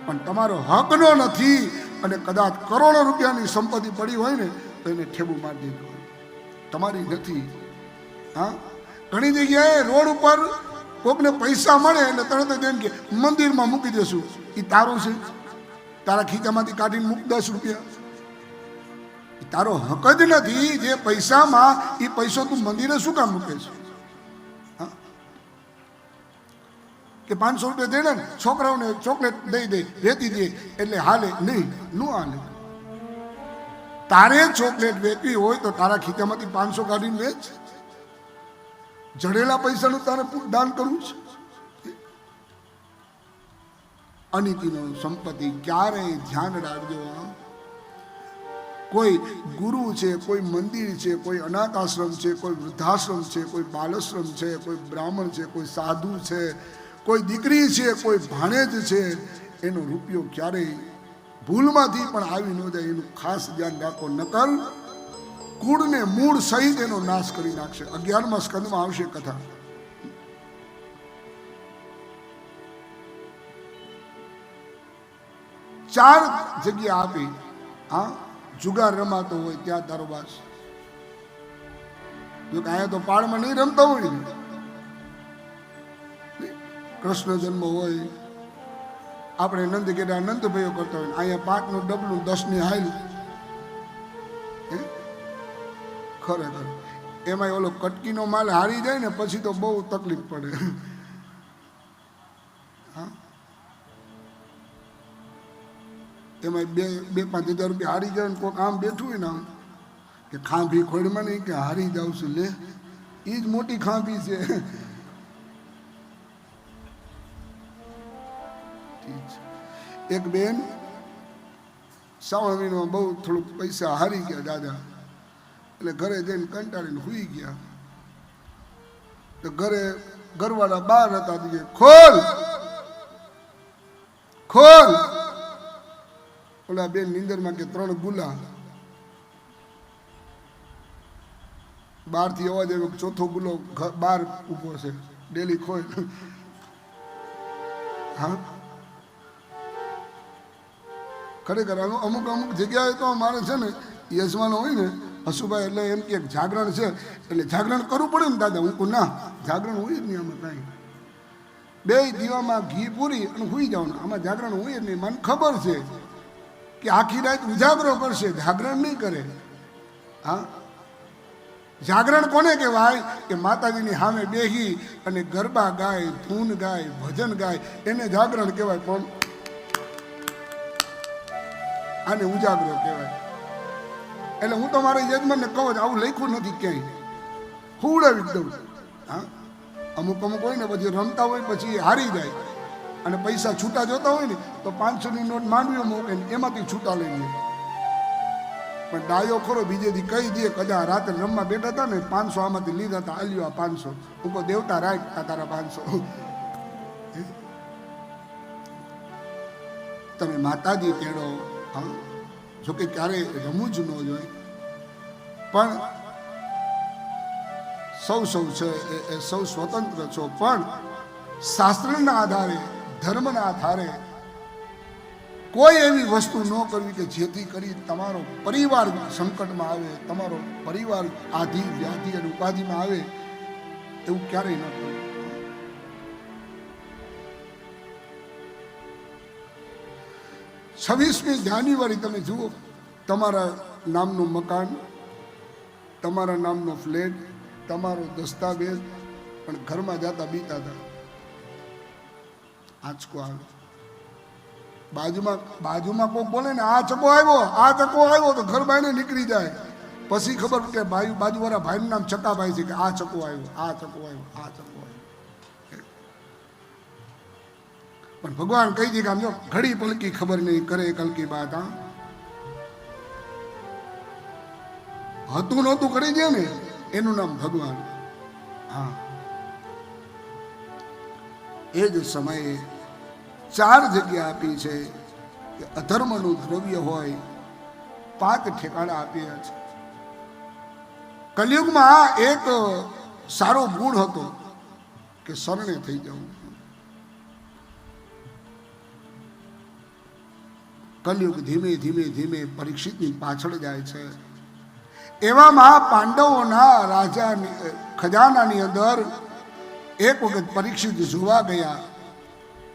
પણ તમારો હકનો નથી અને કદાચ કરોડો રૂપિયાની સંપત્તિ પડી હોય ને તો એને ઠેબુ મારી દેજો. તમારી નથી. હા, ઘણી જગ્યાએ રોડ ઉપર કોકને પૈસા મળે એટલે તરત જ એમ કે મંદિરમાં મૂકી દેશું. એ તારું છે, તારા ખીચામાંથી કાઢીને મૂક 10 રૂપિયા. તારો હક જ નથી. જે પૈસામાં એ પૈસો તું મંદિરે શું કામ મૂકે છે? કે 500 રૂપિયા દે ને છોકરાઓને ચોકલેટ દઈ દે, વેચી દે એટલે હાલે નહીં, નું હાલે. તારે ચોકલેટ વેચવી હોય તો તારા ખીચામાંથી 500 કાઢીને વેચ. જડેલા પૈસાનું તારે દાન કરવું છે. અનિતિનો સંપત્તિ ક્યારેય ધ્યાન રાખજો. કોઈ ગુરુ છે, કોઈ મંદિર છે, કોઈ અનાથ આશ્રમ છે, કોઈ વૃદ્ધાશ્રમ છે, કોઈ બાલાશ્રમ છે, કોઈ બ્રાહ્મણ છે, કોઈ સાધુ છે, કોઈ દીકરી છે, કોઈ ભાણેજ છે, એનો રૂપિયો ક્યારેય ભૂલમાંથી પણ આવી ન જાય એનું ખાસ ધ્યાન રાખો. નકર કુળને મૂળ સહિત એનો નાશ કરી નાખશે. 11મા સ્કંદમાં આવશે કથા. ચાર જગ્યા આપી. હા, જુગાર રમાતો હોય ત્યાં તારો વાસ. જો કે અહીંયા તો પાળમાં નહીં રમતા હોય ને, કૃષ્ણ જન્મ હોય, આપણે નંદ કેડા નંદભાઈઓ કરતા હોય, અહીંયા 5નું ડબલું 10ની હાલ. ખરેખર એમાં ઓલો કટકીનો માલ હારી જાય ને પછી તો બહુ તકલીફ પડે. હા, એમાં 2-5 હજાર રૂપિયા હારી જાય ને કોઈક આમ બેઠું હોય ને આમ કે ખાંભી ખોડમાં નહીં કે હારી જાઉં છું, લે એ જ મોટી ખાંભી છે. એક બેન શ્રાવણ મહિનામાં બહુ થોડુંક પૈસા હારી ગયા દાદા, એટલે ઘરે જઈને કંટાળીને સૂઈ ગયા. તો ઘરવાળા બહાર હતા, ખોલ ખોલ. ઓલા બેન નીંદરમાં કે 3 ગુલા. બહારથી અવાજ આવ્યો, 4થો ગુલો બહાર ઊભો છે, ડેલી ખોલ. હા, ખરેખર અમુક જગ્યાએ તો મારે છે ને યજમાનો હોય ને હસુભાઈ, એટલે એમ કે જાગરણ છે એટલે જાગરણ કરવું પડે ને દાદા. હું કહું ના, જાગરણ હોય જ નહીં આમાં કાંઈ. 2 દીવામાં ઘી પૂરી અને સૂઈ જવાનું, આમાં જાગરણ હોય જ નહીં. મને ખબર છે કે આખી રાત ઉજાગરો કરશે, જાગરણ નહીં કરે. હા, જાગરણ કોને કહેવાય? કે માતાજીની સામે બેહી અને ગરબા ગાય, ધૂન ગાય, ભજન ગાય, એને જાગરણ કહેવાય. પણ આને ઉજાગરો કહેવાય. એટલે હું તો મારા યજમાનને કહું છું, આવું લખ્યું નથી ક્યાંય, હુવડાવી દઉં. હા, અમુક હોય ને પછી રમતા હોય પછી હારી જાય અને પૈસા છૂટા જોતા હોય ને તો 500ની નોટ માંડવીઓ મૂકે ને એમાંથી છૂટા લઈ લે. પણ ડાયો ખરો બીજે દી કહી દે, કદાચ રાત્રે રમવા બેઠા હતા ને 500 આમાંથી લીધા હતા, આલ્યો આ 500. હું કહું દેવતા રાખ તારા 500. તમે માતાજી કેળો. હા, જોકે ક્યારે રમવું જ ન જોઈએ, પણ સૌ છે એ સૌ સ્વતંત્ર છો. પણ શાસ્ત્રના આધારે, ધર્મના આધારે કોઈ એવી વસ્તુ ન કરવી કે જેથી કરી તમારો પરિવાર સંકટમાં આવે, તમારો પરિવાર આધિ વ્યાધિ અને ઉપાધિમાં આવે. એવું ક્યારેય ન કરવું. 26મી જાન્યુઆરી તમે જુઓ, તમારા નામનું મકાન, તમારા નામનો ફ્લેટ, તમારો દસ્તાવેજ, પણ ઘરમાં જતા બીતા હતા. આંચકો આવે, બાજુમાં કોઈ બોલે ને આ ચકો આવ્યો તો ઘર બાઈને નીકળી જાય. પછી ખબર કે બાજુવાળા ભાઈનું નામ ચકાભાઈ છે, કે આ ચકો આવ્યો. પણ ભગવાન કહી દે કે આમ જો ઘડી પલકી ખબર નહીં કરે કલકી બાત. હતું નહોતું કરી દે ને એનું નામ ભગવાન. હા, એ જ સમયે 4 જગ્યા આપી છે કે અધર્મનું દ્રવ્ય હોય 5 ઠેકાણા આપ્યા છે. કલયુગમાં એક સારો ગુણ હતો કે શરણે થઈ જવું. કલયુગ ધીમે ધીમે પરીક્ષિતની પાછળ જાય છે. એવામાં પાંડવોના રાજા ખજાનાની અંદર એક વખત પરીક્ષિત જોવા ગયા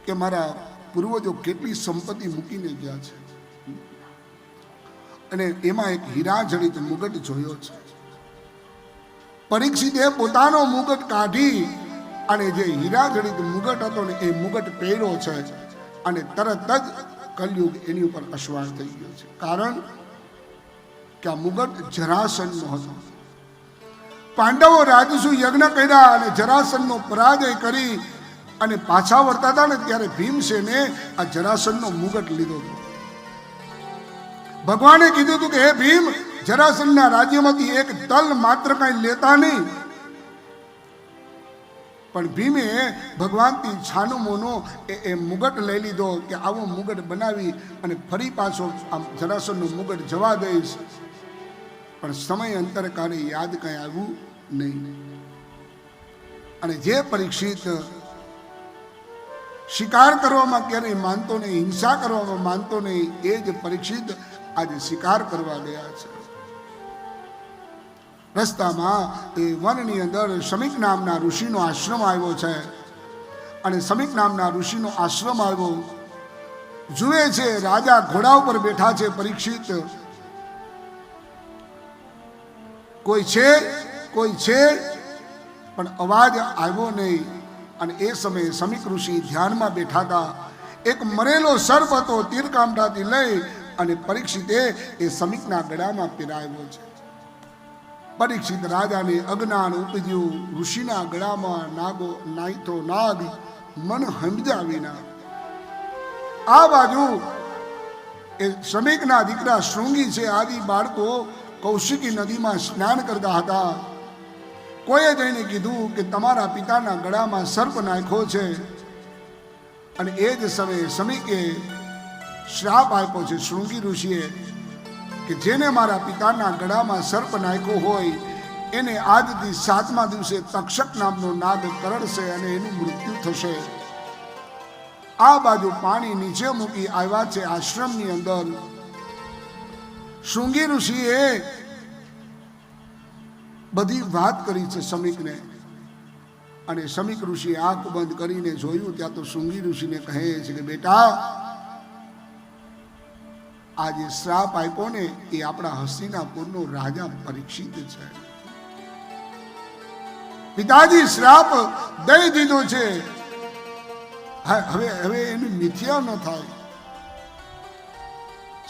કે મારા પૂર્વજો કેટલી સંપત્તિ મૂકીને ગયા છે, અને એમાં એક હીરા જડિત મુગટ જોયો છે. પરીક્ષિતે પોતાનો મુગટ કાઢી અને જે હીરા જડિત મુગટ હતો ને એ મુગટ પહેર્યો છે, અને તરત જ કલયુગ એની ઉપર અસવાર થઈ ગયો છે. કારણ કે આ મુગટ જરાસનનો હતો. પાંડવો રાજસુ યજ્ઞ કર્યા અને જરાસનનો પરાજય કરી અને પાછા વળતા હતા ને ત્યારે ભીમસેને આ જરાસનનો મુગટ લીધો હતો. ભગવાને કીધું હતું કે હે ભીમ, જરાસનના રાજ્યમાંથી એક તલ માત્ર કઈ લેતા નહીં. પણ ભીમે ભગવાનથી છાનો મોનો એ મુગટ લઈ લીધો કે આવો મુગટ બનાવી અને ફરી પાછો આમ જરાસનનો મુગટ જવા દઈશ. પણ સમય અંતરકાળે યાદ કઈ આવ્યું નહીં. અને જે પરીક્ષિત શિકાર કરવામાં ક્યારેય માનતો નહીં, હિંસા કરવામાં માનતો નહીં, એ જ પરીક્ષિત આજે શિકાર કરવા ગયા છે. રસ્તામાં એ વનની અંદર શમિક નામના ઋષિનો આશ્રમ આવ્યો છે. અને શમિક નામના ઋષિનો આશ્રમ આવ્યો, જુએ છે રાજા ઘોડા ઉપર બેઠા છે. પરીક્ષિત કોઈ છે પણ અવાજ આવ્યો નહીં. અને એ સમયે શમિક ઋષિ ધ્યાનમાં બેઠા હતા. એક મરેલો સર્પ હતો, તીરકામઠાથી લઈ અને પરીક્ષિતે એ શમિકના ગળામાં પહેરાવ્યો છે. પરીક્ષિત રાજાને અજ્ઞાન ઉપજ્યું, ઋષિના ગળામાં નાઈતો નાગ મન સમજ્યા વિના. આ બાજુ એ શમિકના દીકરા શૃંગી છે, આદિ બાળકો કૌશિકી નદીમાં સ્નાન કરતા હતા. કોઈએ જઈને કીધું કે તમારા પિતાના ગળામાં સર્પ નાખ્યો છે. અને એ જ સમયે શમિકે શ્રાપ આપ્યો છે શૃંગી ઋષિએ કે જેને મારા પિતાના ગળામાં સર્પ નાખ્યો હોય એને આજથી 7મા દિવસે તક્ષક નામનો નાગ કરડશે અને એનું મૃત્યુ થશે. આ બાજુ પાણી નીચે મૂકી આવ્યા છે આશ્રમની અંદર. શૃંગી ઋષિએ બધી વાત કરી છે શમિકને. અને શમિક ઋષિએ આંખ બંધ કરીને જોયું ત્યાં તો શૃંગી ઋષિને કહે છે કે બેટા, આ જે શ્રાપ આપ્યો ને એ આપણા હસ્તિનાપુરનો રાજા પરીક્ષિત છે. પિતાજી શ્રાપ દઈ દીધો છે, હવે એની મિથ્યા ન થાય.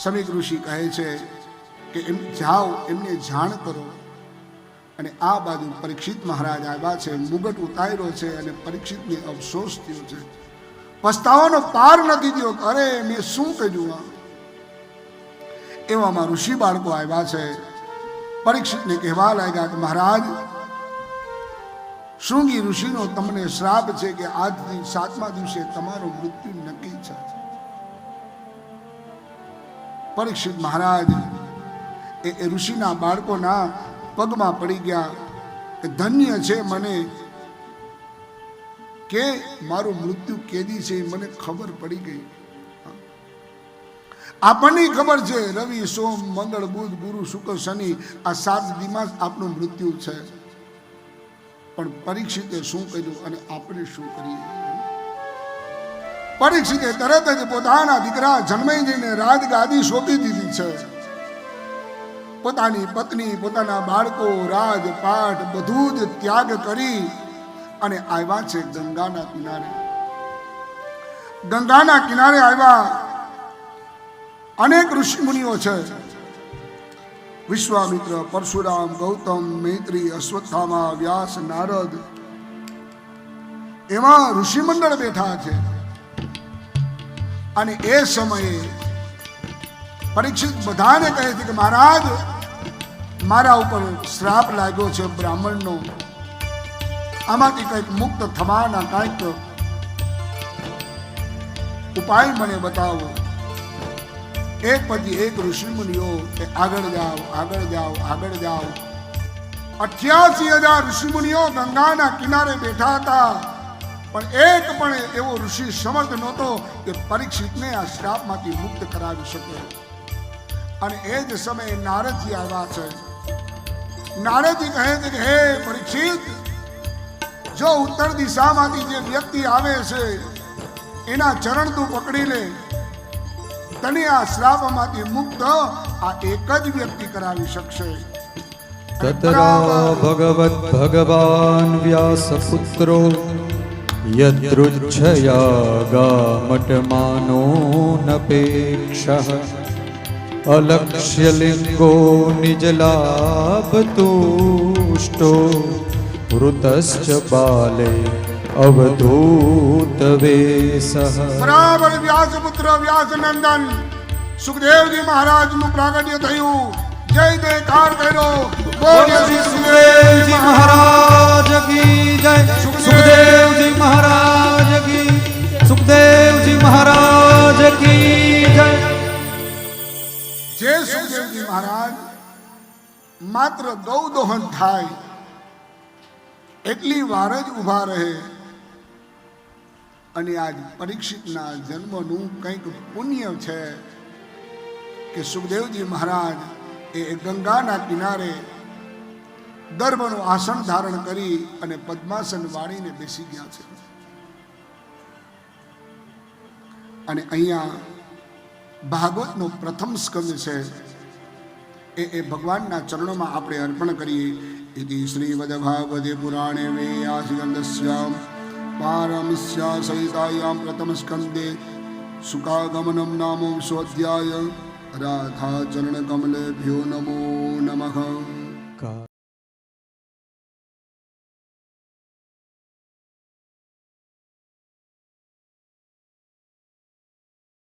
શમિક ઋષિ કહે છે કે એમ જાઓ, એમને જાણ કરો. અને આ બાજુ પરીક્ષિત મહારાજ આવ્યા છે, મુગટ ઉતાર્યો છે અને પરીક્ષિતને અફસોસ થયો છે, પસ્તાવાનો પાર નથી થયો. અરે મેં શું કર્યું? એવામાં ઋષિ બાળકો આવ્યા છે. પરીક્ષિતને કહેવા લાગ્યા કે મહારાજ, શૃંગી ઋષિનો તમને શ્રાપ છે કે આજથી 7મા દિવસે તમારું મૃત્યુ નક્કી છે. પરીક્ષિત મહારાજ એ ઋષિના બાળકોના પગમાં પડી ગયા કે ધન્ય છે મને કે મારું મૃત્યુ કેદી છે મને ખબર પડી ગઈ. આપણને ખબર છે રવિ સોમ મંગળ બુધ ગુરુ શુક્ર શનિ આ 7 દિવસ આપનું મૃત્યુ છે. પણ પરીક્ષિતે શું કર્યું અને આપણે શું કરીએ? પરીક્ષિતે તરત જ પોતાના દીકરા જન્મેજયને રાજગાદી સોંપી દીધી છે. પોતાની પત્ની, પોતાના બાળકો, રાજપાટ બધું જ ત્યાગ કરી અને આવ્યા છે ગંગાના કિનારે. ગંગાના કિનારે આવ્યા. અનેક ઋષિ મુનિઓ છે. વિશ્વામિત્ર, પરશુરામ, ગૌતમ, મૈત્રી, અશ્વત્થામા, વ્યાસ, નારદ, એમાં ઋષિ મંડળ બેઠા છે. અને એ સમયે પરીક્ષિત બધાને કહે છે કે મહારાજ, મારા ઉપર શ્રાપ લાગ્યો છે બ્રાહ્મણનો, આમાંથી કંઈક મુક્ત થવાના કંઈક ઉપાય મને બતાવો. એક પછી એક ઋષિ મુનિઓ કે આગળ જાઓ, આગળ જાઓ, આગળ જાઓ. 88,000 ઋષિ મુનિઓ ગંગાના કિનારે બેઠા હતા, પણ એક પણ એવો ઋષિ સમર્થ નહોતો કે પરીક્ષિતને આ શ્રાપમાંથી મુક્ત કરાવી શકે. અને એ જ સમયે નારદજી આવ્યા છે. નારદજી કહે છે કે હે પરીક્ષિત, જો ઉત્તર દિશામાંથી જે વ્યક્તિ આવે છે એના ચરણ તું પકડી લે, તને આ શ્રાપમાંથી મુક્ત આ એક જ વ્યક્તિ કરાવી શકશે. તતરા ભગવત ભગવાન વ્યાસપુત્રો યદૃચ્છયા ગામટમાનો નપેક્ષઃ અલક્ષ્યલિંગો નિજલાભ તુષ્ટો વૃતશ્ચ બાલે અવધૂત વેશઃ. બરાબર વ્યાસપુત્ર વ્યાસનંદન સુખદેવજી મહારાજનું પ્રાગટ્ય થયું. જય જયકાર કર્યો. બોલો શ્રી સુખદેવજી મહારાજ કી જય. સુખદેવજી મહારાજ કી. સુખદેવજી મહારાજ કી જય. જે સુખદેવજી મહારાજ માત્ર ગૌ દોહન થાય એટલી વાર જ ઊભા રહે, અને આજ પરીક્ષિતના જન્મનું કંઈક પુણ્ય છે કે સુખદેવજી મહારાજ એ ગંગાના કિનારે દર્ભનું આસન ધારણ કરી અને પદ્માસન વાળીને બેસી ગયા છે. અને અહીંયા ભાગવતનો પ્રથમ સ્કંદ છે એ ભગવાનના ચરણોમાં આપણે અર્પણ કરીએ. ઇતિ શ્રીમદ ભાગવતે પુરાણે વેયાસગંધસ્યામ પારમસ્યા સહિતાયામ પ્રથમ સ્કંદે સુકાગમનમ નામો સ્વાધ્યાય. રાધા ચરણ કમલેભ્યો નમો નમઃ.